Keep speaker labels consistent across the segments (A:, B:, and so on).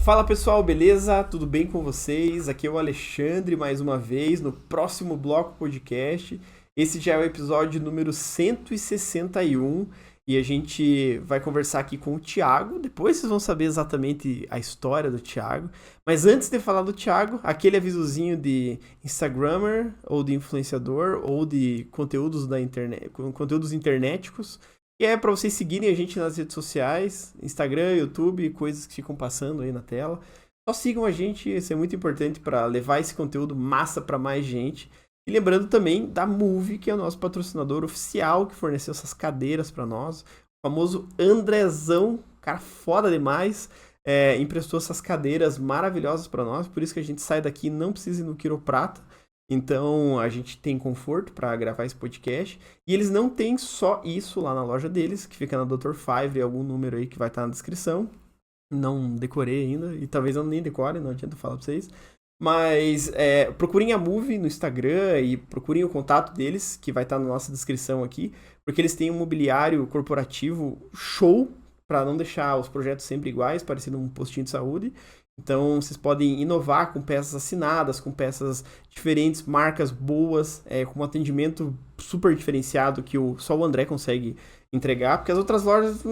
A: Fala pessoal, beleza? Tudo bem com vocês? Aqui é o Alexandre mais uma vez no próximo Bloco Podcast. Esse já é o episódio número 161 e a gente vai conversar aqui com o Thiago. Depois vocês vão saber exatamente a história do Thiago. Mas antes de falar do Thiago, aquele avisozinho de Instagrammer ou de influenciador ou de conteúdos da internet, conteúdos internéticos. E é para vocês seguirem a gente nas redes sociais, Instagram, YouTube, coisas que ficam passando aí na tela. Só sigam a gente, isso é muito importante para levar esse conteúdo massa para mais gente. E lembrando também da Move, que é o nosso patrocinador oficial, que forneceu essas cadeiras para nós. O famoso Andrezão, cara foda demais, emprestou essas cadeiras maravilhosas para nós. Por isso que a gente sai daqui e não precisa ir no quiroprata. Então a gente tem conforto para gravar esse podcast. E eles não têm só isso lá na loja deles, que fica na Dr. Five, algum número aí que vai estar na descrição. Não decorei ainda, e talvez eu nem decore, não adianta falar para vocês. Mas procurem a Move no Instagram e procurem o contato deles, que vai estar na nossa descrição aqui, porque eles têm um mobiliário corporativo show, para não deixar os projetos sempre iguais, parecendo um postinho de saúde. Então, vocês podem inovar com peças assinadas, com peças diferentes, marcas boas, com um atendimento super diferenciado que só o André consegue entregar, porque as outras lojas,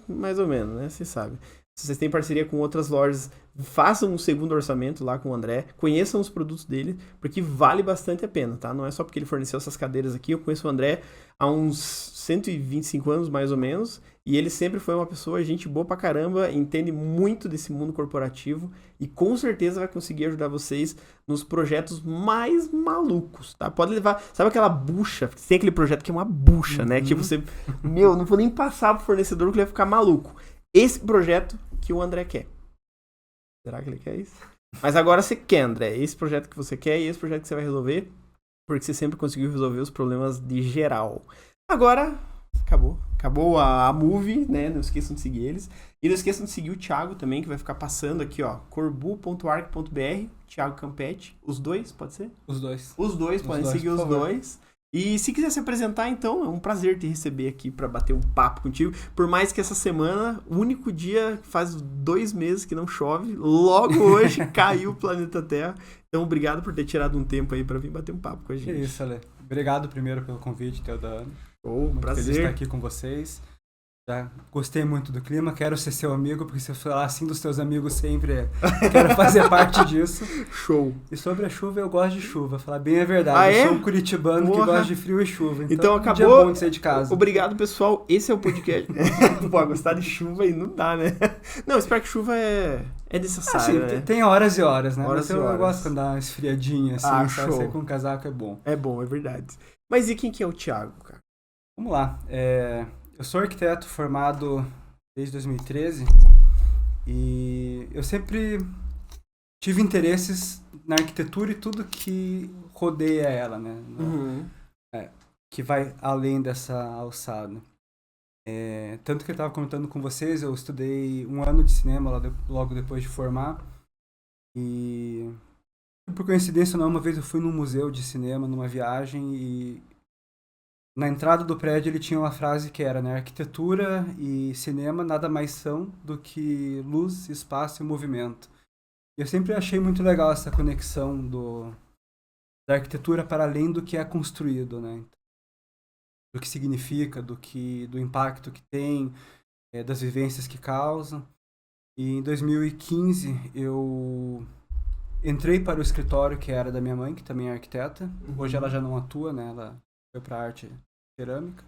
A: mais ou menos, né? Vocês sabem. Se vocês têm parceria com outras lojas, façam um segundo orçamento lá com o André, conheçam os produtos dele, porque vale bastante a pena, tá? Não é só porque ele forneceu essas cadeiras aqui, eu conheço o André há uns 125 anos, mais ou menos, e ele sempre foi uma pessoa, gente boa pra caramba, entende muito desse mundo corporativo e com certeza vai conseguir ajudar vocês nos projetos mais malucos, tá? Pode levar, sabe aquela bucha, tem aquele projeto que é uma bucha, né? Que você, não vou nem passar pro fornecedor que ele vai ficar maluco. Esse projeto que o André quer. Será que ele quer isso? Mas agora você quer, André. Esse projeto que você quer e esse projeto que você vai resolver, porque você sempre conseguiu resolver os problemas de geral. Agora, acabou. Acabou a Move, né? Não esqueçam de seguir eles. E não esqueçam de seguir o Thiago também, que vai ficar passando aqui, ó. corbu.arc.br, Thiago Campetti. Os dois, pode ser?
B: Os dois.
A: Os dois, podem seguir os dois. E se quiser se apresentar, então, é um prazer te receber aqui para bater um papo contigo. Por mais que essa semana, o único dia, faz 2 meses que não chove, logo hoje caiu o planeta Terra. Então, obrigado por ter tirado um tempo aí para vir bater um papo com a gente.
B: Que isso, Ale. Obrigado primeiro pelo convite, Teodano.
A: Muito
B: prazer.
A: Feliz
B: de estar aqui com vocês. Já gostei muito do clima, quero ser seu amigo, porque se eu falar assim dos teus amigos sempre, quero fazer parte disso.
A: Show.
B: E sobre a chuva, eu gosto de chuva, falar bem a verdade. Eu sou um curitibano que gosta de frio e chuva.
A: Então acabou.
B: Um dia bom de sair de casa.
A: Obrigado, pessoal. Esse é o podcast. Pô, gostar de chuva aí não dá, né? Não, espero que chuva é necessário, né?
B: Tem horas e horas, né?
A: Horas
B: Mas eu
A: horas.
B: gosto quando dá uma esfriadinha, assim,
A: show.
B: Sair com um casaco é bom.
A: É bom, é verdade. Mas e quem que é o Thiago, cara?
B: Vamos lá. Eu sou arquiteto formado desde 2013 e eu sempre tive interesses na arquitetura e tudo que rodeia ela, né? Que vai além dessa alçada. Tanto que eu estava comentando com vocês, eu estudei 1 ano de cinema logo depois de formar e por coincidência não, uma vez eu fui num museu de cinema, numa viagem e na entrada do prédio ele tinha uma frase que era, né, arquitetura e cinema nada mais são do que luz, espaço e movimento. E eu sempre achei muito legal essa conexão da arquitetura para além do que é construído, né? Do que significa, do impacto que tem, das vivências que causam. E em 2015 eu entrei para o escritório que era da minha mãe, que também é arquiteta. Hoje ela já não atua, né? Ela foi para arte cerâmica.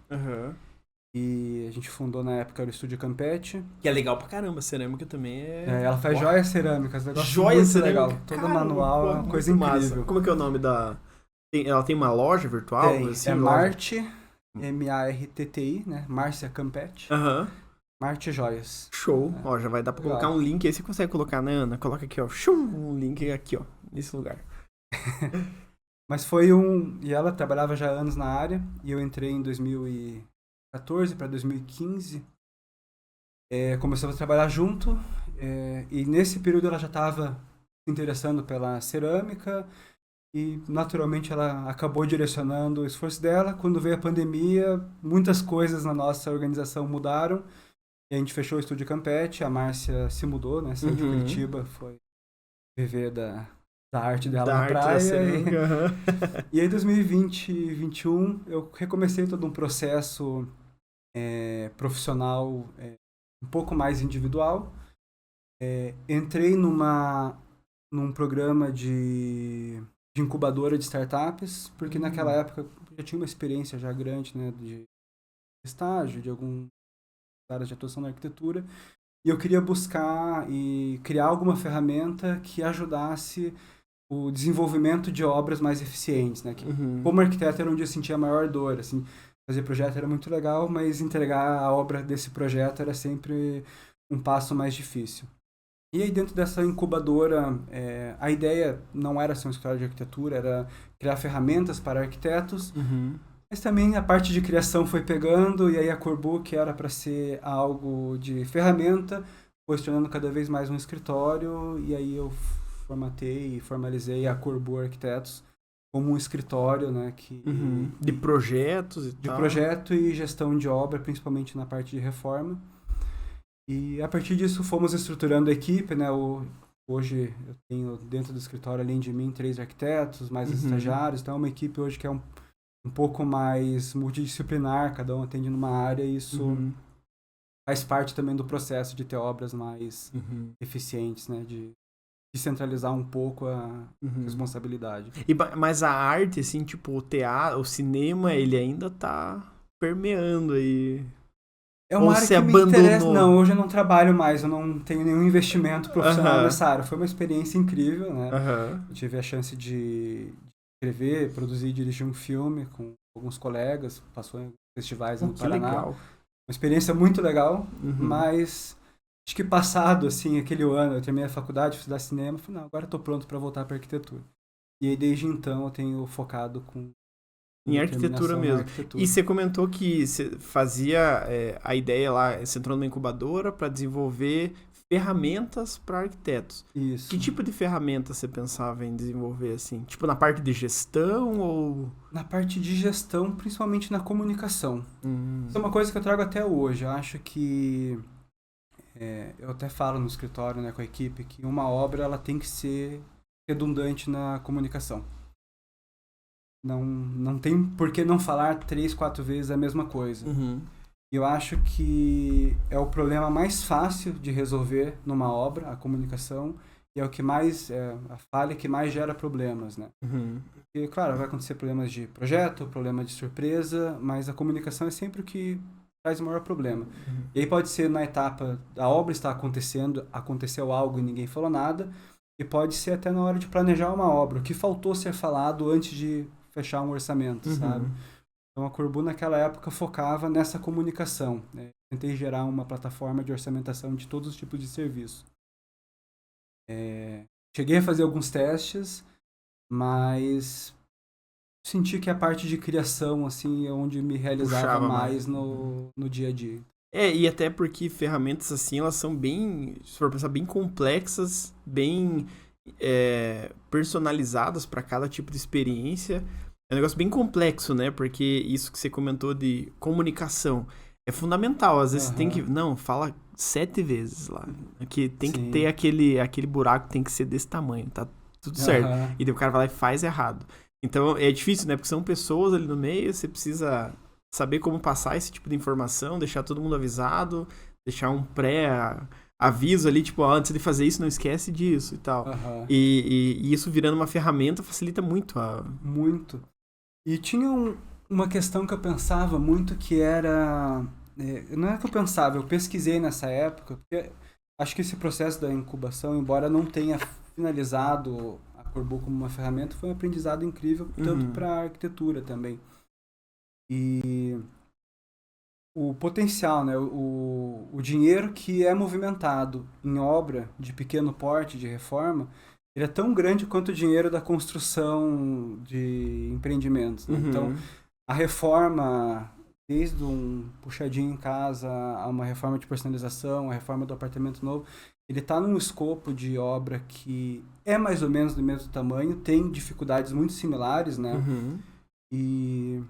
B: E a gente fundou na época o Estúdio Campetti.
A: Que é legal pra caramba, cerâmica também
B: ela faz joias cerâmicas, negócio
A: joia
B: muito
A: cerâmica,
B: legal. Todo manual é uma coisa
A: massa.
B: incrível.
A: Como é que é o nome da... Ela tem uma loja virtual?
B: Tem,
A: assim,
B: Marte, M-A-R-T-T-I, né? Márcia Campetti. Marte Joias.
A: Show. Ó, já vai dar pra colocar um link aí. Você consegue colocar, né, Ana? Coloca aqui, ó. Um link aqui, ó. Nesse lugar.
B: Mas foi E ela trabalhava já há anos na área. E eu entrei em 2014 para 2015. Começamos a trabalhar junto. E nesse período ela já estava se interessando pela cerâmica. E naturalmente ela acabou direcionando o esforço dela. Quando veio a pandemia, muitas coisas na nossa organização mudaram. E a gente fechou o estúdio Campete, a Márcia se mudou, né? Saiu de Curitiba, foi viver da arte dela na praia. E aí, em 2020 e 2021, eu recomecei todo um processo profissional um pouco mais individual. Entrei num programa de incubadora de startups, porque naquela época eu já tinha uma experiência já grande, né, de estágio, de algumas áreas de atuação na arquitetura, e eu queria buscar e criar alguma ferramenta que ajudasse o desenvolvimento de obras mais eficientes, né? Que, como arquiteto era onde eu sentia a maior dor, assim, fazer projeto era muito legal, mas entregar a obra desse projeto era sempre um passo mais difícil. E aí dentro dessa incubadora, a ideia não era ser um escritório de arquitetura, era criar ferramentas para arquitetos, mas também a parte de criação foi pegando, e aí a Corbu, que era para ser algo de ferramenta, foi se tornando cada vez mais um escritório, e aí eu formatei e formalizei a Corbu Arquitetos como um escritório, né,
A: de projetos e tal.
B: De projeto e gestão de obra, principalmente na parte de reforma. E a partir disso fomos estruturando a equipe, né? Hoje eu tenho dentro do escritório, além de mim, 3 arquitetos, mais os estagiários, então é uma equipe hoje que é um pouco mais multidisciplinar, cada um atende numa área, e isso faz parte também do processo de ter obras mais eficientes, né? De descentralizar um pouco a responsabilidade.
A: Mas a arte, assim, tipo, o teatro, o cinema, ele ainda tá permeando aí.
B: É uma área que me interessa. Não, hoje eu não trabalho mais, eu não tenho nenhum investimento profissional nessa área. Foi uma experiência incrível, né? Eu tive a chance de escrever, produzir e dirigir um filme com alguns colegas, passou em festivais no Paraná.
A: Legal.
B: Uma experiência muito legal, mas acho que passado, assim, aquele ano, eu terminei a faculdade, fui estudar cinema, falei, não, agora eu tô pronto para voltar para arquitetura. E aí, desde então, eu tenho focado
A: em arquitetura mesmo. E você comentou que você fazia a ideia lá, você entrou numa incubadora para desenvolver ferramentas para arquitetos.
B: Isso.
A: Que tipo de ferramenta você pensava em desenvolver, assim? Tipo, na parte de gestão ou...
B: Na parte de gestão, principalmente na comunicação. Isso é uma coisa que eu trago até hoje. Eu acho que... eu até falo no escritório, né, com a equipe, que uma obra ela tem que ser redundante na comunicação. Não tem por que não falar 3, 4 vezes a mesma coisa. E eu acho que é o problema mais fácil de resolver numa obra, a comunicação, e é o que mais, a falha que mais gera problemas, né? E, claro, vai acontecer problemas de projeto, problema de surpresa, mas a comunicação é sempre o que traz o maior problema. E aí pode ser na etapa, a obra está acontecendo, aconteceu algo e ninguém falou nada, e pode ser até na hora de planejar uma obra, o que faltou ser falado antes de fechar um orçamento, sabe? Então a Corbu naquela época focava nessa comunicação, né? Tentei gerar uma plataforma de orçamentação de todos os tipos de serviço. Cheguei a fazer alguns testes, mas senti que a parte de criação, assim, é onde me realizava mais no dia a dia.
A: E até porque ferramentas assim, elas são bem, se for pensar, bem complexas, bem personalizadas para cada tipo de experiência. É um negócio bem complexo, né? Porque isso que você comentou de comunicação é fundamental. Às vezes você tem que... Não, fala 7 vezes lá. Que tem que ter aquele buraco, tem que ser desse tamanho, tá tudo certo. E daí o cara vai lá e faz errado. Então é difícil, né? Porque são pessoas ali no meio, você precisa saber como passar esse tipo de informação, deixar todo mundo avisado, deixar um pré-aviso ali, tipo, antes de fazer isso, não esquece disso e tal. E isso virando uma ferramenta facilita muito.
B: Muito. E tinha uma questão que eu pensava muito, que era... não é que eu pensava, eu pesquisei nessa época, porque acho que esse processo da incubação, embora não tenha finalizado a Corbu como uma ferramenta, foi um aprendizado incrível, tanto para a arquitetura também. E o potencial, né, o dinheiro que é movimentado em obra de pequeno porte, de reforma, ele é tão grande quanto o dinheiro da construção de empreendimentos. Né? Então, a reforma, desde um puxadinho em casa, a uma reforma de personalização, a reforma do apartamento novo, ele está num escopo de obra que é mais ou menos do mesmo tamanho, tem dificuldades muito similares, né? E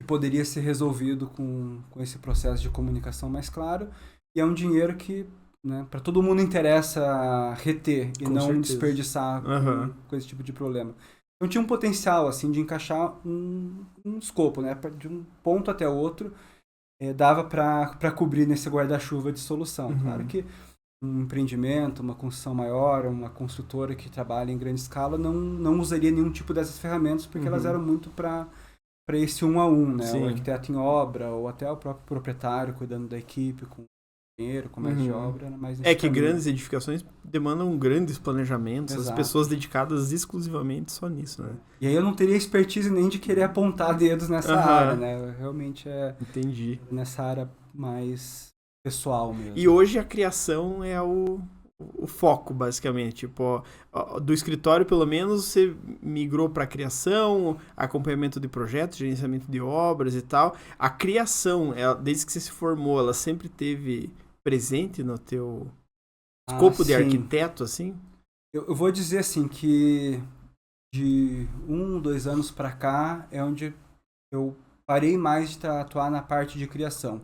B: poderia ser resolvido com esse processo de comunicação mais claro. e é um dinheiro que, né, para todo mundo interessa reter e
A: Com
B: não
A: certeza.
B: desperdiçar com esse tipo de problema. Então tinha um potencial assim de encaixar um escopo, né, de um ponto até o outro, dava para cobrir nesse guarda-chuva de solução. Claro que um empreendimento, uma construção maior, uma construtora que trabalha em grande escala não usaria nenhum tipo dessas ferramentas, porque elas eram muito para esse 1 a 1, né?
A: Sim.
B: O arquiteto em obra, ou até o próprio proprietário cuidando da equipe, com dinheiro, com mais de obra, era mais nesse
A: que
B: caminho.
A: grandes edificações demandam grandes planejamentos,
B: Exato.
A: as pessoas dedicadas exclusivamente só nisso, né?
B: E aí eu não teria expertise nem de querer apontar dedos nessa área, né? Realmente
A: Entendi.
B: Nessa área mais pessoal mesmo.
A: E hoje a criação é o foco, basicamente. Tipo, do escritório, pelo menos, você migrou para a criação, acompanhamento de projetos, gerenciamento de obras e tal. A criação, desde que você se formou, ela sempre teve presente no teu escopo de arquiteto, assim?
B: Eu vou dizer assim que de 2 anos para cá é onde eu parei mais de atuar na parte de criação.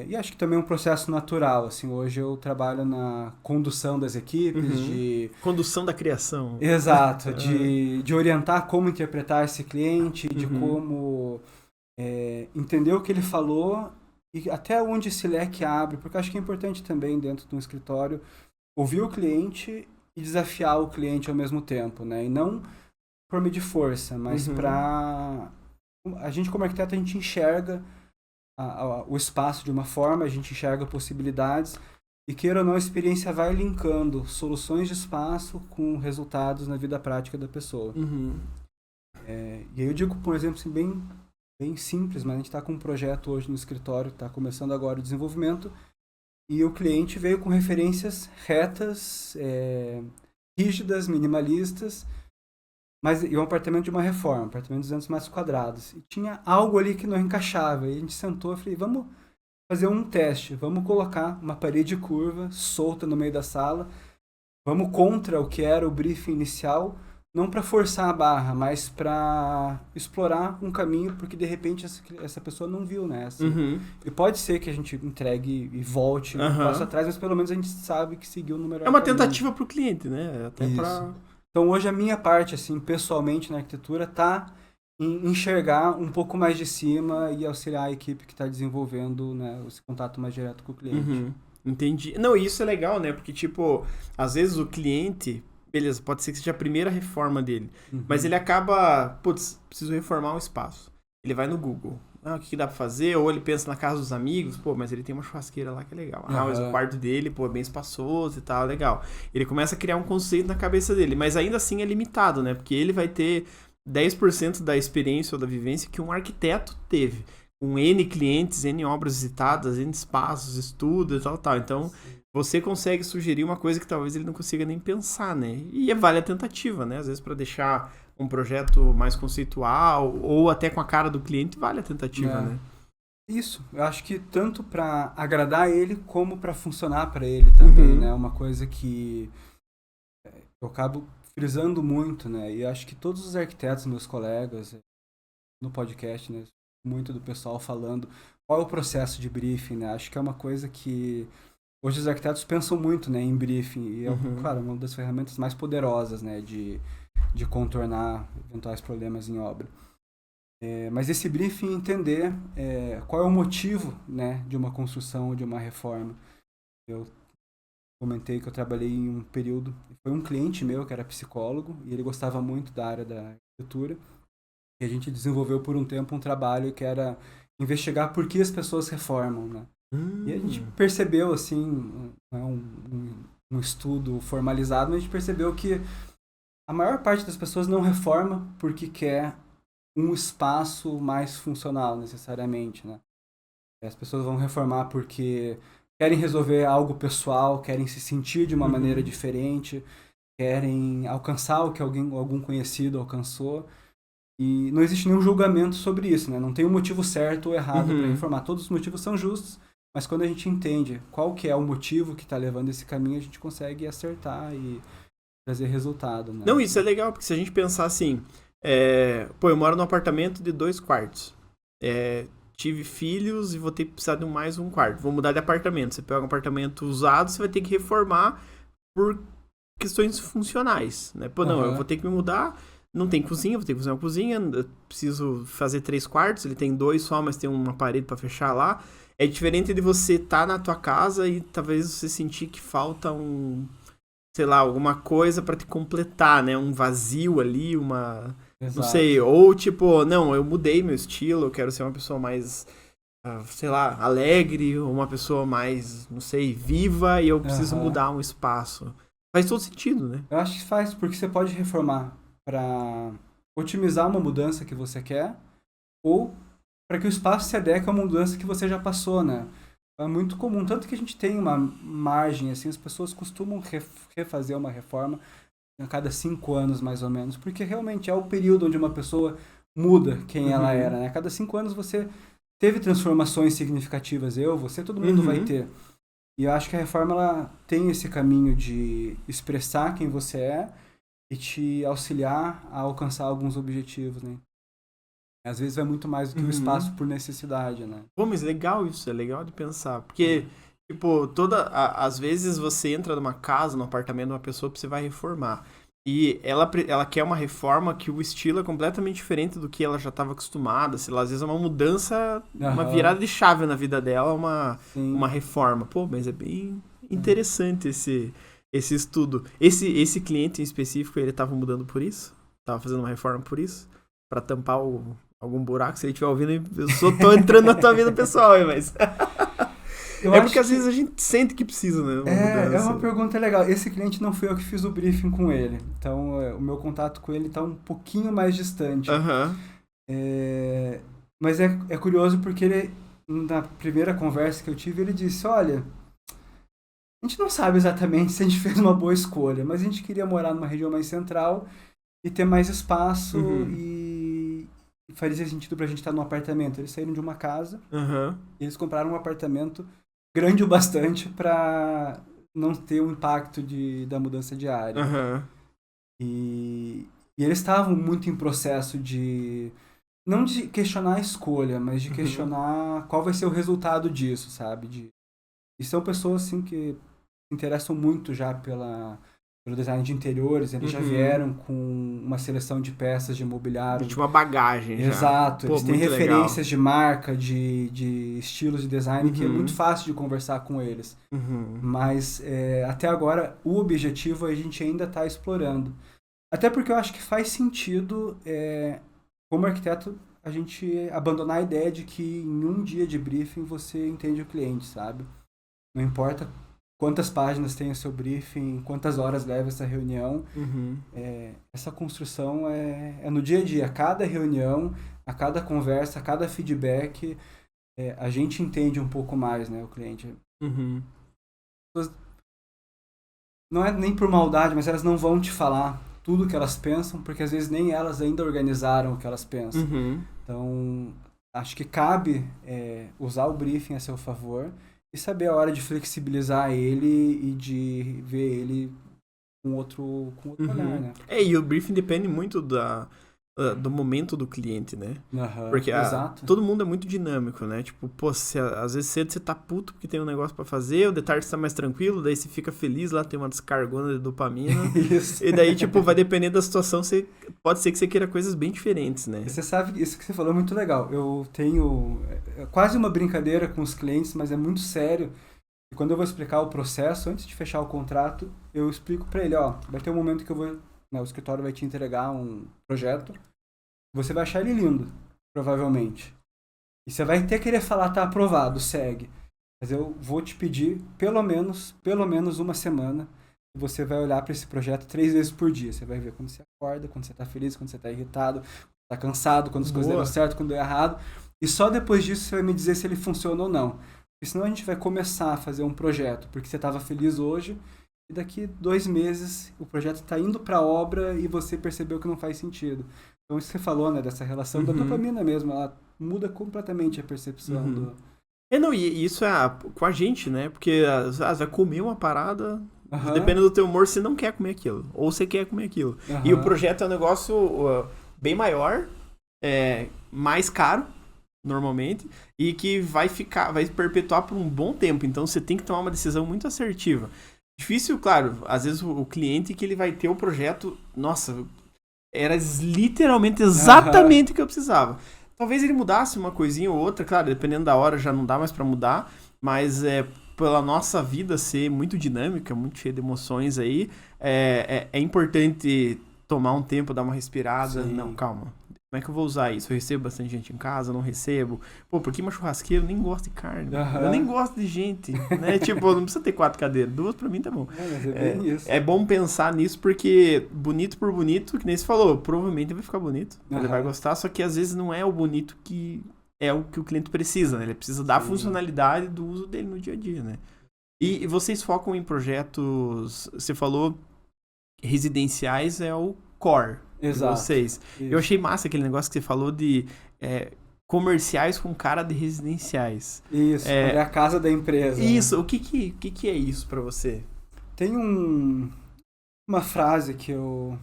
B: E acho que também é um processo natural, assim, hoje eu trabalho na condução das equipes, de...
A: Condução da criação.
B: Exato, de orientar como interpretar esse cliente, de como entender o que ele falou e até onde esse leque abre, porque acho que é importante também dentro de um escritório ouvir o cliente e desafiar o cliente ao mesmo tempo, né? E não por meio de força, mas para... A gente como arquiteto, a gente enxerga o espaço de uma forma, a gente enxerga possibilidades e, queira ou não, a experiência vai linkando soluções de espaço com resultados na vida prática da pessoa. E aí eu digo, por exemplo, assim, bem simples, mas a gente está com um projeto hoje no escritório, está começando agora o desenvolvimento, e o cliente veio com referências retas, rígidas, minimalistas, mas e um apartamento de uma reforma, um apartamento de 200 metros quadrados. E tinha algo ali que não encaixava. E a gente sentou e falei, vamos fazer um teste. Vamos colocar uma parede curva, solta no meio da sala. Vamos contra o que era o briefing inicial, não para forçar a barra, mas para explorar um caminho, porque de repente essa pessoa não viu, né? Assim, e pode ser que a gente entregue e volte um passo atrás, mas pelo menos a gente sabe que seguiu no melhor caminho.
A: É uma tentativa para o cliente, né? Até para...
B: Então hoje a minha parte, assim, pessoalmente na arquitetura, tá em enxergar um pouco mais de cima e auxiliar a equipe que está desenvolvendo, né, esse contato mais direto com o cliente.
A: Entendi. Não, isso é legal, né? Porque, tipo, às vezes o cliente, beleza, pode ser que seja a primeira reforma dele, mas ele acaba, putz, preciso reformar um espaço. Ele vai no Google. O que dá pra fazer? Ou ele pensa na casa dos amigos, mas ele tem uma churrasqueira lá que é legal. Mas o quarto dele, é bem espaçoso e tal, legal. Ele começa a criar um conceito na cabeça dele, mas ainda assim é limitado, né? Porque ele vai ter 10% da experiência ou da vivência que um arquiteto teve. Com N clientes, N obras visitadas, N espaços, estudo e tal. Então, você consegue sugerir uma coisa que talvez ele não consiga nem pensar, né? E vale a tentativa, né? Às vezes para deixar um projeto mais conceitual ou até com a cara do cliente, vale a tentativa, né?
B: Isso, eu acho que tanto para agradar ele como para funcionar para ele também, né? Uma coisa que eu acabo frisando muito, né? E acho que todos os arquitetos, meus colegas, no podcast, né? Muito do pessoal falando qual é o processo de briefing, né? Acho que é uma coisa que hoje os arquitetos pensam muito, né, em briefing. E é, claro, uma das ferramentas mais poderosas, né, de contornar eventuais problemas em obra. Mas esse briefing entender qual é o motivo, né, de uma construção ou de uma reforma. Eu comentei que eu trabalhei em um período, foi um cliente meu que era psicólogo e ele gostava muito da área da arquitetura. E a gente desenvolveu por um tempo um trabalho que era investigar por que as pessoas reformam, né? E a gente percebeu, assim, um estudo formalizado, mas a gente percebeu que a maior parte das pessoas não reforma porque quer um espaço mais funcional, necessariamente, né? As pessoas vão reformar porque querem resolver algo pessoal, querem se sentir de uma maneira diferente, querem alcançar o que algum conhecido alcançou. E não existe nenhum julgamento sobre isso, né? Não tem um motivo certo ou errado para reformar. Todos os motivos são justos, mas quando a gente entende qual que é o motivo que está levando esse caminho, a gente consegue acertar e trazer resultado, né?
A: Não, isso é legal, porque se a gente pensar assim, eu moro num apartamento de 2 quartos. tive filhos e vou ter que precisar de mais um quarto. Vou mudar de apartamento. Você pega um apartamento usado, você vai ter que reformar por questões funcionais, né? Pô, não, eu vou ter que me mudar, não tem cozinha, vou ter que fazer uma cozinha, eu preciso fazer 3 quartos, ele tem 2 só, mas tem uma parede pra fechar lá. É diferente de você estar na tua casa e talvez você sentir que falta sei lá, alguma coisa pra te completar, né? Um vazio ali, uma...
B: Exato.
A: Não sei, ou tipo, não, eu mudei meu estilo, eu quero ser uma pessoa mais, sei lá, alegre, ou uma pessoa mais, não sei, viva, e eu preciso mudar um espaço. Faz todo sentido, né?
B: Eu acho que faz, porque você pode reformar para otimizar uma mudança que você quer, ou para que o espaço se adeque a uma mudança que você já passou, né? É muito comum, tanto que a gente tem uma margem, assim, as pessoas costumam refazer uma reforma a cada 5 anos, mais ou menos, porque realmente é o período onde uma pessoa muda quem ela era, né? A cada 5 anos você teve transformações significativas, todo mundo vai ter. E eu acho que a reforma, ela tem esse caminho de expressar quem você é e te auxiliar a alcançar alguns objetivos, né? Às vezes vai muito mais do que o espaço por necessidade, né?
A: Pô, mas legal isso, é legal de pensar. Porque, tipo, às vezes você entra numa casa, num apartamento de uma pessoa que você vai reformar. E ela quer uma reforma que o estilo é completamente diferente do que ela já estava acostumada. Sei lá, às vezes é uma mudança, uma virada de chave na vida dela, uma reforma. Pô, mas é bem interessante esse estudo. Esse cliente em específico, ele estava mudando por isso? Tava fazendo uma reforma por isso? Pra tampar algum buraco? Se ele estiver ouvindo, eu só tô entrando na tua vida pessoal, mas... porque às vezes a gente sente que precisa, né?
B: É uma pergunta legal. Esse cliente não fui eu que fiz o briefing com ele. Então, o meu contato com ele tá um pouquinho mais distante. Mas é curioso porque ele, na primeira conversa que eu tive, ele disse, olha, a gente não sabe exatamente se a gente fez uma boa escolha, mas a gente queria morar numa região mais central e ter mais espaço e faria sentido pra gente estar num apartamento. Eles saíram de uma casa e eles compraram um apartamento grande o bastante para não ter um impacto da mudança diária. E eles estavam muito em processo de... Não de questionar a escolha, mas de questionar qual vai ser o resultado disso, sabe? E são pessoas, assim, que se interessam muito já pelo design de interiores. Eles já vieram com uma seleção de peças de mobiliário.
A: Tinha uma bagagem já.
B: Exato.
A: Pô,
B: eles têm referências de marca, de estilos de design, que é muito fácil de conversar com eles. Mas, até agora, o objetivo a gente ainda está explorando. Até porque eu acho que faz sentido, como arquiteto, a gente abandonar a ideia de que em um dia de briefing você entende o cliente, sabe? Não importa quantas páginas tem o seu briefing, quantas horas leva essa reunião. Essa construção é no dia a dia. A cada reunião, a cada conversa, a cada feedback, a gente entende um pouco mais, né, o cliente. Não é nem por maldade, mas elas não vão te falar tudo o que elas pensam, porque às vezes nem elas ainda organizaram o que elas pensam. Então, acho que cabe usar o briefing a seu favor e saber a hora de flexibilizar ele e de ver ele com outro olhar, né?
A: E o briefing depende muito do momento do cliente, né? Porque todo mundo é muito dinâmico, né? Tipo, pô, às vezes cedo você tá puto porque tem um negócio pra fazer, o de tarde você tá mais tranquilo, daí você fica feliz, lá tem uma descargona de dopamina.
B: Isso.
A: E daí, tipo, vai depender da situação, pode ser que você queira coisas bem diferentes, né?
B: Você sabe, isso que você falou é muito legal. Eu tenho quase uma brincadeira com os clientes, mas é muito sério. E quando eu vou explicar o processo, antes de fechar o contrato, eu explico pra ele, vai ter um momento que o escritório vai te entregar um projeto. Você vai achar ele lindo, provavelmente. E você vai até querer falar, tá aprovado, segue. Mas eu vou te pedir pelo menos uma semana. E você vai olhar para esse projeto 3 vezes por dia. Você vai ver quando você acorda, quando você tá feliz, quando você tá irritado, tá cansado, quando as coisas deram certo, quando deu errado. E só depois disso você vai me dizer se ele funciona ou não. Porque senão a gente vai começar a fazer um projeto porque você estava feliz hoje. E daqui 2 meses o projeto está indo para a obra e você percebeu que não faz sentido. Então isso que você falou, né, dessa relação da dopamina mesmo, ela muda completamente a percepção
A: E isso com a gente, né? Porque você vai comer uma parada, dependendo do teu humor, você não quer comer aquilo. Ou você quer comer aquilo. E o projeto é um negócio bem maior, mais caro, normalmente, e que vai perpetuar por um bom tempo. Então você tem que tomar uma decisão muito assertiva. Difícil, claro, às vezes o cliente que ele vai ter o projeto, nossa, era literalmente exatamente o que eu precisava. Talvez ele mudasse uma coisinha ou outra, claro, dependendo da hora já não dá mais pra mudar, mas pela nossa vida ser muito dinâmica, muito cheia de emoções aí, é importante tomar um tempo, dar uma respirada. Sim. Não, calma. Como é que eu vou usar isso? Eu recebo bastante gente em casa, não recebo? Pô, porque uma churrasqueira eu nem gosto de carne. Eu nem gosto de gente, né? Tipo, não precisa ter 4 cadeiras. 2 pra mim tá bom. É bom pensar nisso porque bonito por bonito, que nem você falou, provavelmente vai ficar bonito. Ele vai gostar, só que às vezes não é o bonito que é o que o cliente precisa, né? Ele precisa da funcionalidade do uso dele no dia a dia, né? E vocês focam em projetos, você falou, residenciais é o core. Exato. De vocês. Isso. Eu achei massa aquele negócio que você falou de comerciais com cara de residenciais.
B: Isso, é a casa da empresa.
A: Isso, né? O que é isso pra você?
B: Tem uma frase que eu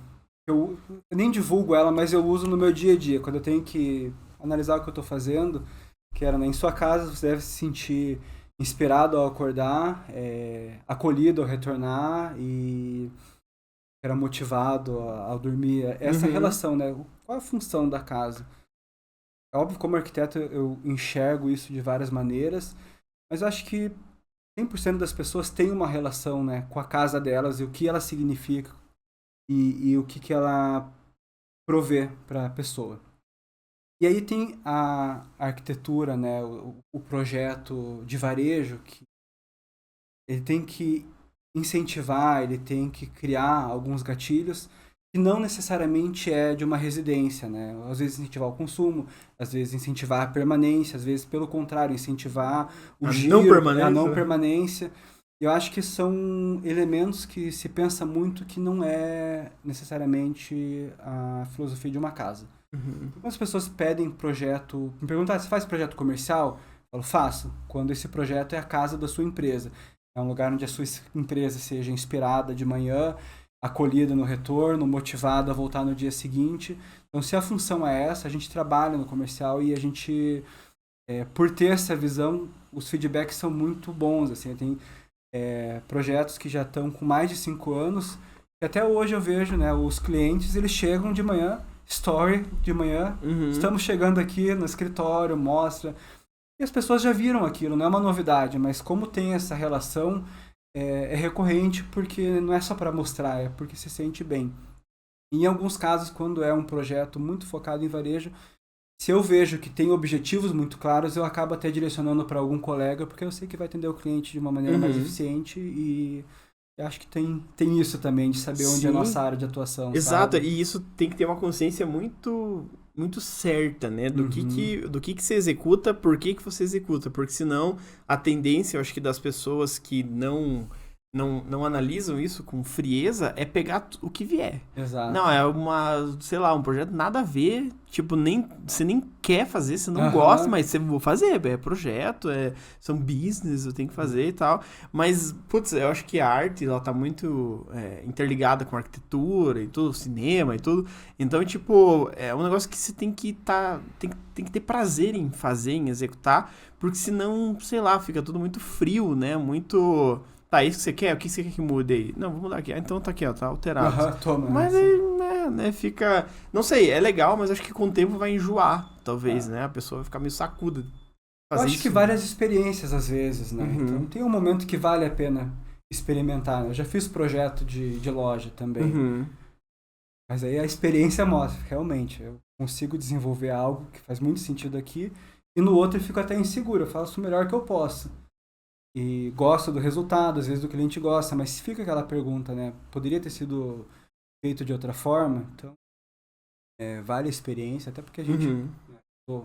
B: nem divulgo ela, mas eu uso no meu dia a dia, quando eu tenho que analisar o que eu tô fazendo, que era, né, em sua casa você deve se sentir inspirado ao acordar, acolhido ao retornar e era motivado ao dormir. Essa relação, né? Qual é a função da casa? É óbvio, como arquiteto, eu enxergo isso de várias maneiras, mas eu acho que 100% das pessoas têm uma relação, né, com a casa delas e o que ela significa e o que ela provê para a pessoa. E aí tem a arquitetura, né, o projeto de varejo, que ele tem que incentivar, ele tem que criar alguns gatilhos que não necessariamente é de uma residência, né? Às vezes incentivar o consumo, às vezes incentivar a permanência, às vezes, pelo contrário, incentivar o giro, a não permanência. Eu acho que são elementos que se pensa muito que não é necessariamente a filosofia de uma casa. Quando as pessoas pedem projeto, me perguntam, você faz projeto comercial? Eu falo, faço, quando esse projeto é a casa da sua empresa. É um lugar onde a sua empresa seja inspirada de manhã, acolhida no retorno, motivada a voltar no dia seguinte. Então, se a função é essa, a gente trabalha no comercial e a gente, por ter essa visão, os feedbacks são muito bons. Assim, tem projetos que já estão com mais de 5 anos, e até hoje eu vejo, né, os clientes, eles chegam de manhã, story de manhã, estamos chegando aqui no escritório, mostra... E as pessoas já viram aquilo, não é uma novidade, mas como tem essa relação, é recorrente porque não é só para mostrar, é porque se sente bem. E em alguns casos, quando é um projeto muito focado em varejo, se eu vejo que tem objetivos muito claros, eu acabo até direcionando para algum colega, porque eu sei que vai atender o cliente de uma maneira mais eficiente e eu acho que tem isso também, de saber onde é a nossa área de atuação.
A: Exato,
B: sabe?
A: E isso tem que ter uma consciência muito certa, né? Do que você executa, por que você executa. Porque senão a tendência, eu acho que das pessoas que não analisam isso com frieza é pegar o que vier.
B: Exato.
A: Não, é um projeto nada a ver, tipo, você nem quer fazer, você não gosta, mas você vou fazer, é projeto, são business, eu tenho que fazer e tal. Mas, putz, eu acho que a arte, ela tá muito interligada com a arquitetura e tudo, cinema e tudo. Então, tipo, é um negócio que você tem que tem que ter prazer em fazer, em executar, porque senão, sei lá, fica tudo muito frio, né? Muito... Tá, isso que você quer? O que você quer que mude aí? Não, vou mudar aqui. Ah, então tá aqui, ó, tá alterado.
B: Toma,
A: mas né, fica... Não sei, é legal, mas acho que com o tempo vai enjoar, talvez, né? A pessoa vai ficar meio sacuda.
B: Eu acho que várias experiências, às vezes, né? Então tem um momento que vale a pena experimentar. Eu já fiz projeto de loja também. Mas aí a experiência mostra, realmente, eu consigo desenvolver algo que faz muito sentido aqui, e no outro eu fico até inseguro, eu faço o melhor que eu posso. E gosto do resultado, às vezes o cliente gosta, mas fica aquela pergunta, né? Poderia ter sido feito de outra forma? Então, vale a experiência, até porque a gente, tô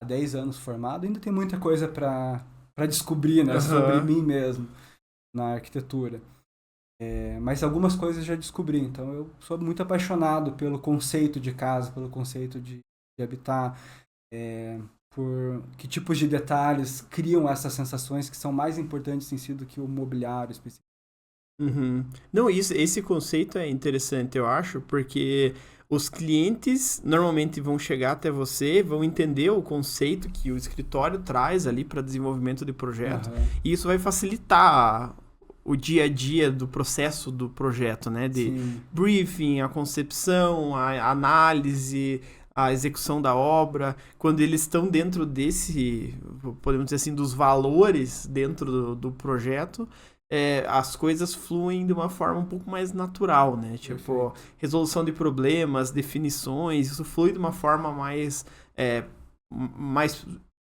B: há 10 anos formado, ainda tem muita coisa para descobrir, né? Sobre mim mesmo, na arquitetura. Mas algumas coisas eu já descobri, então eu sou muito apaixonado pelo conceito de casa, pelo conceito de habitar, por que tipos de detalhes criam essas sensações que são mais importantes em si do que o mobiliário específico.
A: Não, esse conceito é interessante, eu acho, porque os clientes normalmente vão chegar até você, vão entender o conceito que o escritório traz ali para desenvolvimento de projeto, e isso vai facilitar o dia a dia do processo do projeto, né? De briefing, a concepção, a análise, a execução da obra. Quando eles estão dentro desse, podemos dizer assim, dos valores dentro do projeto, as coisas fluem de uma forma um pouco mais natural, né? Tipo, resolução de problemas, definições, isso flui de uma forma mais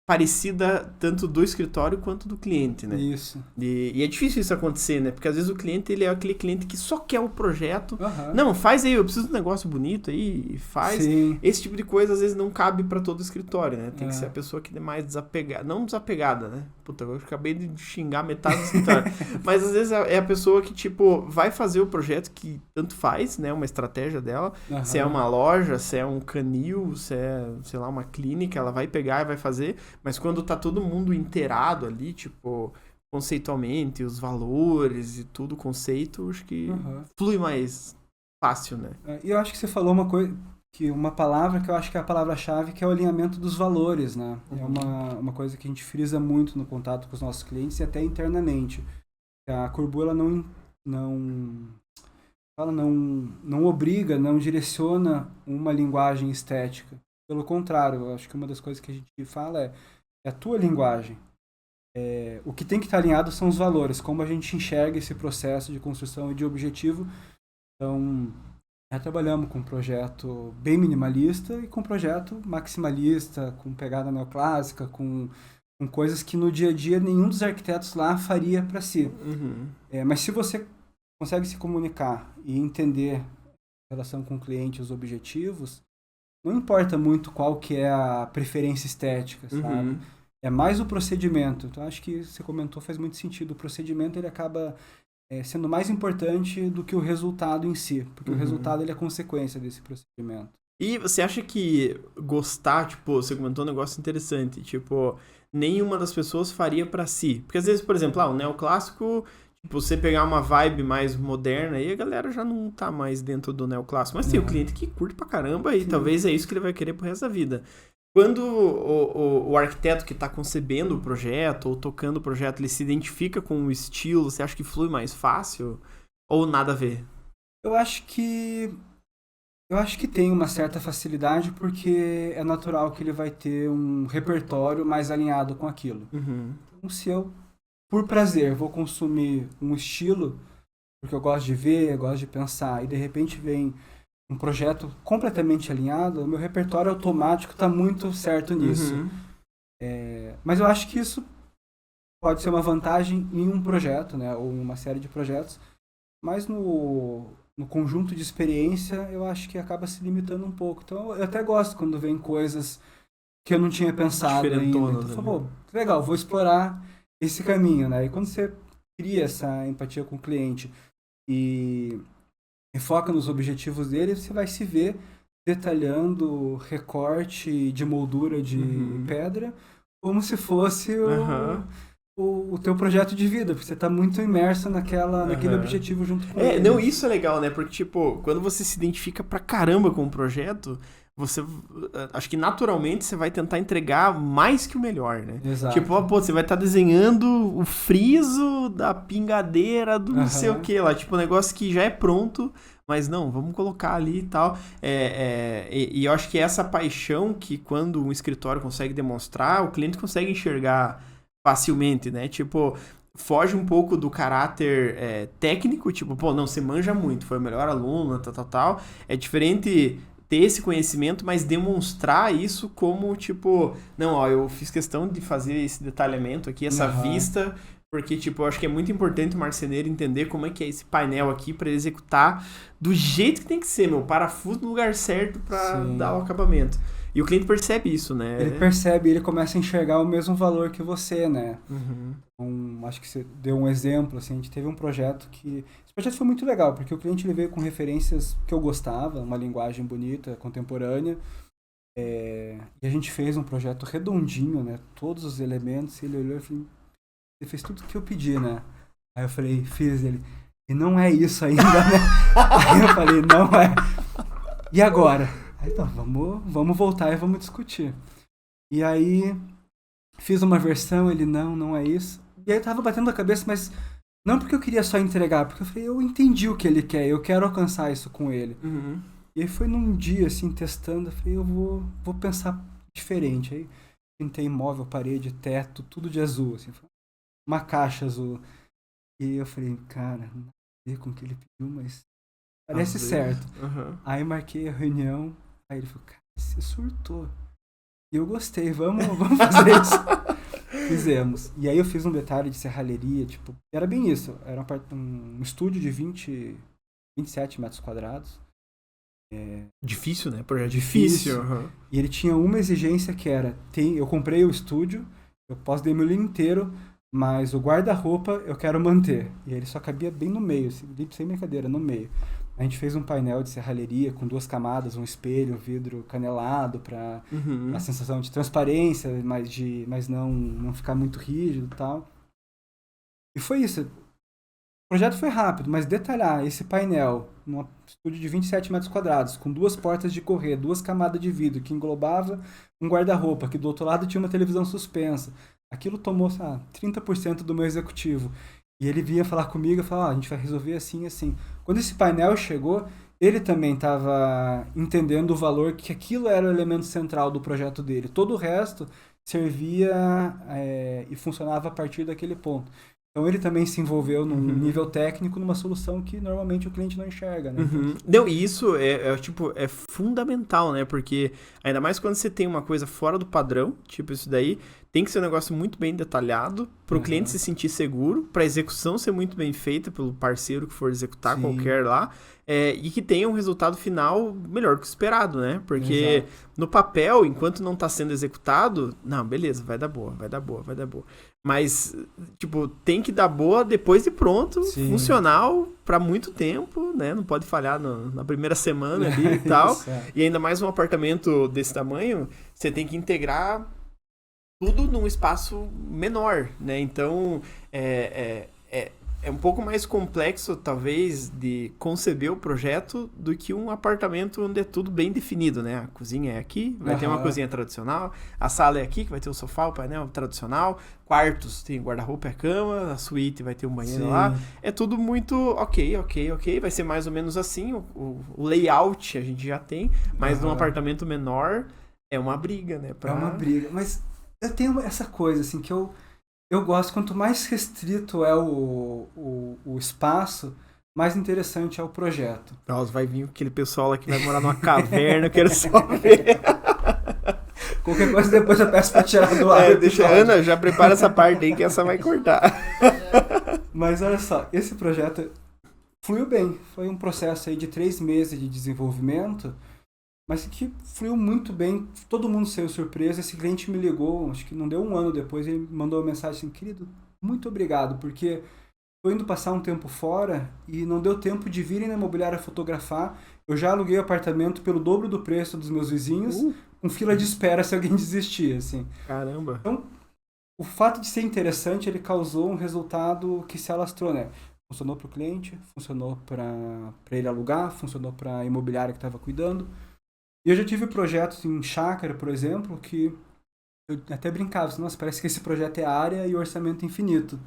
A: parecida tanto do escritório quanto do cliente, né?
B: Isso.
A: E é difícil isso acontecer, né? Porque às vezes o cliente, ele é aquele cliente que só quer o projeto. Não, faz aí, eu preciso de um negócio bonito aí, faz.
B: Sim.
A: Esse tipo de coisa às vezes não cabe para todo escritório, né? Tem que ser a pessoa que é mais desapegada. Não desapegada, né? Puta, eu acabei de xingar metade do escritório. Mas às vezes é a pessoa que, tipo, vai fazer o projeto que tanto faz, né? Uma estratégia dela. Se é uma loja, se é um canil, se é, sei lá, uma clínica, ela vai pegar e vai fazer. Mas quando tá todo mundo inteirado ali, tipo, conceitualmente, os valores e tudo, o conceito, acho que flui mais fácil, né?
B: E eu acho que você falou uma palavra que eu acho que é a palavra-chave, que é o alinhamento dos valores, né? É uma coisa que a gente frisa muito no contato com os nossos clientes e até internamente. A Corbu, ela não obriga, não direciona uma linguagem estética. Pelo contrário, eu acho que uma das coisas que a gente fala é a tua linguagem. O que tem que estar alinhado são os valores, como a gente enxerga esse processo de construção e de objetivo. Então, trabalhamos com um projeto bem minimalista e com um projeto maximalista, com pegada neoclássica, com coisas que no dia a dia nenhum dos arquitetos lá faria para si. Mas se você consegue se comunicar e entender a relação com o cliente, os objetivos, não importa muito qual que é a preferência estética, sabe? É mais o procedimento. Então, acho que você comentou, faz muito sentido. O procedimento, ele acaba sendo mais importante do que o resultado em si. Porque o resultado, ele é consequência desse procedimento.
A: E você acha que gostar, tipo, você comentou um negócio interessante, tipo, nenhuma das pessoas faria pra si? Porque às vezes, por exemplo, o neoclássico... Tipo, você pegar uma vibe mais moderna, aí a galera já não tá mais dentro do neoclássico. Mas tem o cliente que curte pra caramba e talvez é isso que ele vai querer pro resto da vida. Quando o arquiteto que tá concebendo o projeto ou tocando o projeto, ele se identifica com o estilo, você acha que flui mais fácil? Ou nada a ver?
B: Eu acho que tem uma certa facilidade porque é natural que ele vai ter um repertório mais alinhado com aquilo. Então, se eu por prazer, vou consumir um estilo, porque eu gosto de ver, eu gosto de pensar, e de repente vem um projeto completamente alinhado, o meu repertório automático está muito certo nisso. Mas eu acho que isso pode ser uma vantagem em um projeto, né, ou em uma série de projetos, mas no conjunto de experiência eu acho que acaba se limitando um pouco. Então eu até gosto quando vem coisas que eu não tinha pensado ainda. Então, legal, vou explorar esse caminho, né? E quando você cria essa empatia com o cliente e foca nos objetivos dele, você vai se ver detalhando recorte de moldura de pedra como se fosse o teu projeto de vida, porque você está muito imerso naquele objetivo junto com ele.
A: Não, isso é legal, né? Porque, tipo, quando você se identifica pra caramba com o projeto, acho que naturalmente você vai tentar entregar mais que o melhor, né?
B: Exato.
A: Tipo, você vai estar desenhando o friso da pingadeira do não sei o que lá, tipo, um negócio que já é pronto, mas não, vamos colocar ali e tal. E eu acho que essa paixão que quando um escritório consegue demonstrar, o cliente consegue enxergar facilmente, né? Tipo, foge um pouco do caráter técnico, tipo, não, você manja muito, foi o melhor aluno, tal. É diferente ter esse conhecimento, mas demonstrar isso como, tipo, não, eu fiz questão de fazer esse detalhamento aqui, essa vista, porque, tipo, eu acho que é muito importante o marceneiro entender como é que é esse painel aqui para executar do jeito que tem que ser, parafuso no lugar certo para dar o acabamento. E o cliente percebe isso, né?
B: Ele percebe, ele começa a enxergar o mesmo valor que você, né? Então, acho que você deu um exemplo, assim, a gente teve um projeto que... Esse projeto foi muito legal, porque o cliente ele veio com referências que eu gostava, uma linguagem bonita, contemporânea, e a gente fez um projeto redondinho, né? Todos os elementos, ele olhou e falou, você fez tudo que eu pedi, né? Aí eu falei, fiz, ele, e não é isso ainda, né? Aí eu falei, não é... E agora? Aí, então, vamos voltar e vamos discutir. E aí, fiz uma versão, ele, não é isso. E aí eu tava batendo a cabeça, mas não porque eu queria só entregar, porque eu falei, eu entendi o que ele quer, eu quero alcançar isso com ele.
A: Uhum.
B: E aí foi num dia, assim, testando, eu falei, eu vou pensar diferente. Aí pintei móvel, parede, teto, tudo de azul, assim, uma caixa azul. E eu falei, cara, nada a ver com o que ele pediu, mas parece certo.
A: Uhum.
B: Aí marquei a reunião, aí ele falou, cara, você surtou. E eu gostei, vamos fazer isso. Fizemos. E aí eu fiz um detalhe de serralheria, tipo, era bem isso. Era um estúdio de 27 metros quadrados.
A: Difícil, né? Projeto
B: Difícil.
A: Uhum.
B: E ele tinha uma exigência que era, eu comprei o estúdio, eu posso demolir inteiro, mas o guarda-roupa eu quero manter. E ele só cabia bem no meio, sem brincadeira, no meio. A gente fez um painel de serralheria com 2 camadas, um espelho, um vidro canelado para a sensação de transparência, mas não ficar muito rígido e tal. E foi isso. O projeto foi rápido, mas detalhar esse painel num estúdio de 27 metros quadrados, com 2 portas de correr, 2 camadas de vidro, que englobava um guarda-roupa, que do outro lado tinha uma televisão suspensa. Aquilo tomou, 30% do meu executivo. E ele vinha falar comigo e falava, a gente vai resolver assim, assim. Quando esse painel chegou, ele também estava entendendo o valor, que aquilo era o elemento central do projeto dele. Todo o resto servia e funcionava a partir daquele ponto. Então ele também se envolveu num nível técnico, numa solução que normalmente o cliente não enxerga, né?
A: Não, e isso é fundamental, né? Porque ainda mais quando você tem uma coisa fora do padrão, tipo isso daí, tem que ser um negócio muito bem detalhado, para o cliente se sentir seguro, para a execução ser muito bem feita pelo parceiro que for executar qualquer lá, e que tenha um resultado final melhor que o esperado, né? Porque no papel, enquanto não está sendo executado, não, beleza, vai dar boa. Mas, tipo, tem que dar boa depois de pronto, funcional para muito tempo, né? Não pode falhar na primeira semana ali e tal. E ainda mais um apartamento desse tamanho, você tem que integrar tudo num espaço menor, né? Então, é um pouco mais complexo, talvez, de conceber o projeto do que um apartamento onde é tudo bem definido, né? A cozinha é aqui, vai ter uma cozinha tradicional, a sala é aqui, que vai ter o sofá, o painel tradicional, quartos, tem guarda-roupa e a cama, a suíte vai ter um banheiro lá. É tudo muito ok, vai ser mais ou menos assim, o layout a gente já tem, mas num apartamento menor é uma briga, né?
B: É uma briga, mas eu tenho essa coisa, assim, que eu gosto, quanto mais restrito é o espaço, mais interessante é o projeto.
A: Nossa, vai vir aquele pessoal lá que vai morar numa caverna, eu quero só ver.
B: Qualquer coisa depois eu peço pra tirar do ar.
A: Deixa a Ana, já prepara essa parte aí que essa vai cortar.
B: Mas olha só, esse projeto fluiu bem. Foi um processo aí de 3 meses de desenvolvimento, mas que fluiu muito bem, todo mundo saiu surpreso. Esse cliente me ligou, acho que não deu um ano depois, ele mandou uma mensagem assim, querido, muito obrigado, porque tô indo passar um tempo fora e não deu tempo de virem na imobiliária fotografar, eu já aluguei o apartamento pelo dobro do preço dos meus vizinhos, com fila de espera se alguém desistir, assim.
A: Caramba!
B: Então, o fato de ser interessante, ele causou um resultado que se alastrou, né? Funcionou para o cliente, funcionou para ele alugar, funcionou para a imobiliária que estava cuidando. E eu já tive projetos em chácara, por exemplo, que eu até brincava, assim, nossa, parece que esse projeto é área e orçamento infinito.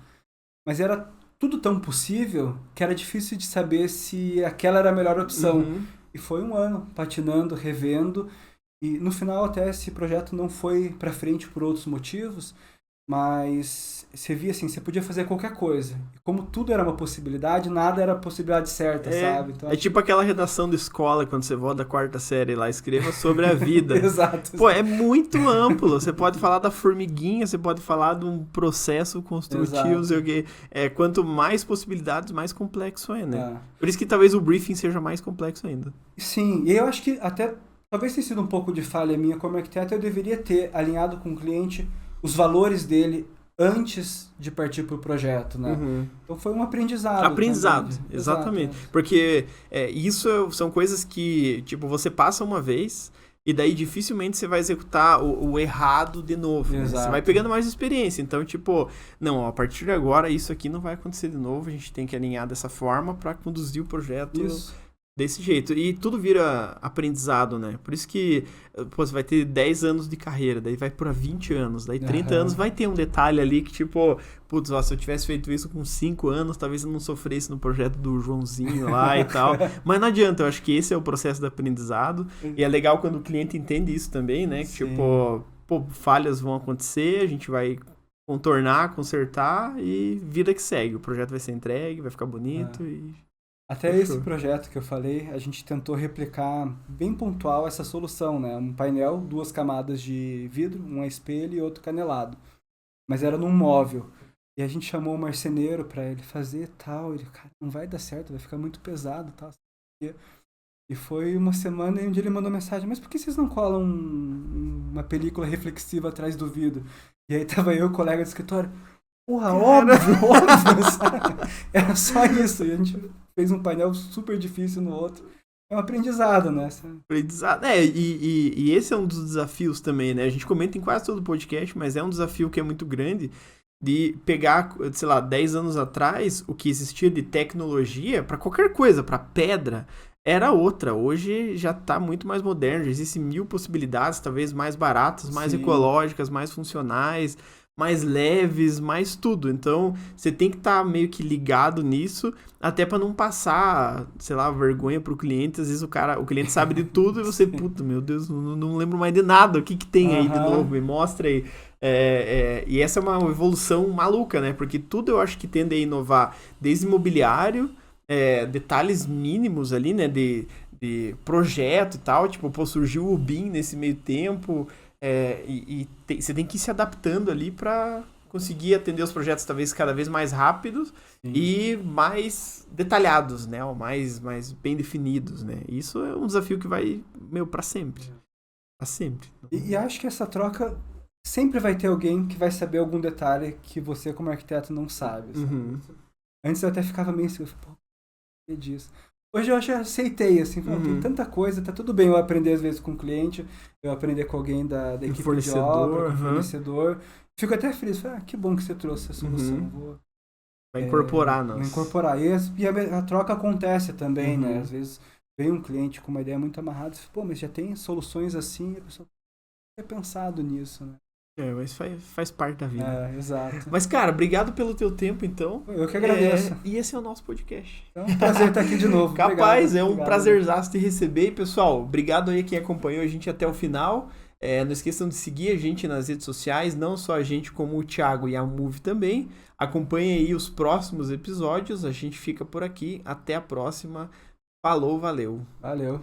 B: Mas era tudo tão possível que era difícil de saber se aquela era a melhor opção. E foi um ano patinando, revendo, e no final até esse projeto não foi para frente por outros motivos, mas você via assim, você podia fazer qualquer coisa. E como tudo era uma possibilidade, nada era a possibilidade certa, sabe? Então,
A: tipo aquela redação de escola, quando você volta da 4ª série lá, escreva sobre a vida.
B: Exato.
A: Pô, é muito amplo. Você pode falar da formiguinha, você pode falar de um processo construtivo, sei o quê. Quanto mais possibilidades, mais complexo é, né? Por isso que talvez o briefing seja mais complexo ainda.
B: Sim, e eu acho que até, talvez tenha sido um pouco de falha minha como arquiteto, eu deveria ter alinhado com o cliente os valores dele antes de partir para o projeto, né? Então foi um aprendizado.
A: Aprendizado, exatamente. Exato. Porque isso são coisas que, tipo, você passa uma vez e daí dificilmente você vai executar o errado de novo. Né? Você vai pegando mais experiência. Então, tipo, não, a partir de agora isso aqui não vai acontecer de novo, a gente tem que alinhar dessa forma para conduzir o projeto Desse jeito. E tudo vira aprendizado, né? Por isso que você vai ter 10 anos de carreira, daí vai para 20 anos, daí 30 anos vai ter um detalhe ali que tipo, putz, ó, se eu tivesse feito isso com 5 anos, talvez eu não sofresse no projeto do Joãozinho lá e tal. Mas não adianta, eu acho que esse é o processo do aprendizado. E é legal quando o cliente entende isso também, né? Que tipo, falhas vão acontecer, a gente vai contornar, consertar e vida que segue. O projeto vai ser entregue, vai ficar bonito e...
B: Até esse projeto que eu falei, a gente tentou replicar bem pontual essa solução, né? Um painel, 2 camadas de vidro, um espelho e outro canelado. Mas era num móvel. E a gente chamou o marceneiro para ele fazer tal. Ele, cara, não vai dar certo, vai ficar muito pesado tal. E foi uma semana onde ele mandou mensagem, mas por que vocês não colam uma película reflexiva atrás do vidro? E aí tava eu, o colega do escritório, porra, óbvio, sabe? Era só isso. E a gente fez um painel super difícil no outro. É um aprendizado, né?
A: Aprendizado. E esse é um dos desafios também, né? A gente comenta em quase todo o podcast, mas é um desafio que é muito grande de pegar, sei lá, 10 anos atrás, o que existia de tecnologia para qualquer coisa, para pedra, era outra. Hoje já está muito mais moderno, já existem 1000 possibilidades, talvez mais baratas, mais ecológicas, mais funcionais, mais leves, mais tudo. Então, você tem que estar meio que ligado nisso, até para não passar, sei lá, vergonha pro cliente. Às vezes o cliente sabe de tudo e você, puta, meu Deus, não lembro mais de nada. O que tem aí de novo? Me mostra aí. E essa é uma evolução maluca, né? Porque tudo eu acho que tende a inovar, desde imobiliário, detalhes mínimos ali, né? De projeto e tal. Tipo, surgiu o BIM nesse meio tempo. Você tem que ir se adaptando ali para conseguir atender os projetos talvez cada vez mais rápidos e mais detalhados, né? Ou mais bem definidos, né? Isso é um desafio que vai, para sempre. Para sempre.
B: E acho que essa troca sempre vai ter alguém que vai saber algum detalhe que você como arquiteto não sabe. Antes eu até ficava meio assim, pô, que disso. Hoje eu já aceitei, assim, tem tanta coisa, tá tudo bem eu aprender às vezes com o cliente, eu aprender com alguém da equipe de obra, com o fornecedor. Fico até feliz, que bom que você trouxe a solução.
A: Vai incorporar,
B: Vai incorporar. E a troca acontece também, né? Às vezes vem um cliente com uma ideia muito amarrada, você fala, pô, mas já tem soluções assim, e a pessoa tem pensado nisso, né?
A: Mas faz parte da vida.
B: Exato.
A: Mas, cara, obrigado pelo teu tempo, então.
B: Eu que agradeço.
A: E esse é o nosso podcast.
B: É um prazer estar aqui de novo.
A: Capaz, obrigado, prazerzaço te receber. E, pessoal, obrigado aí quem acompanhou a gente até o final. Não esqueçam de seguir a gente nas redes sociais, não só a gente, como o Thiago e a Move também. Acompanhem aí os próximos episódios. A gente fica por aqui. Até a próxima. Falou, valeu.
B: Valeu.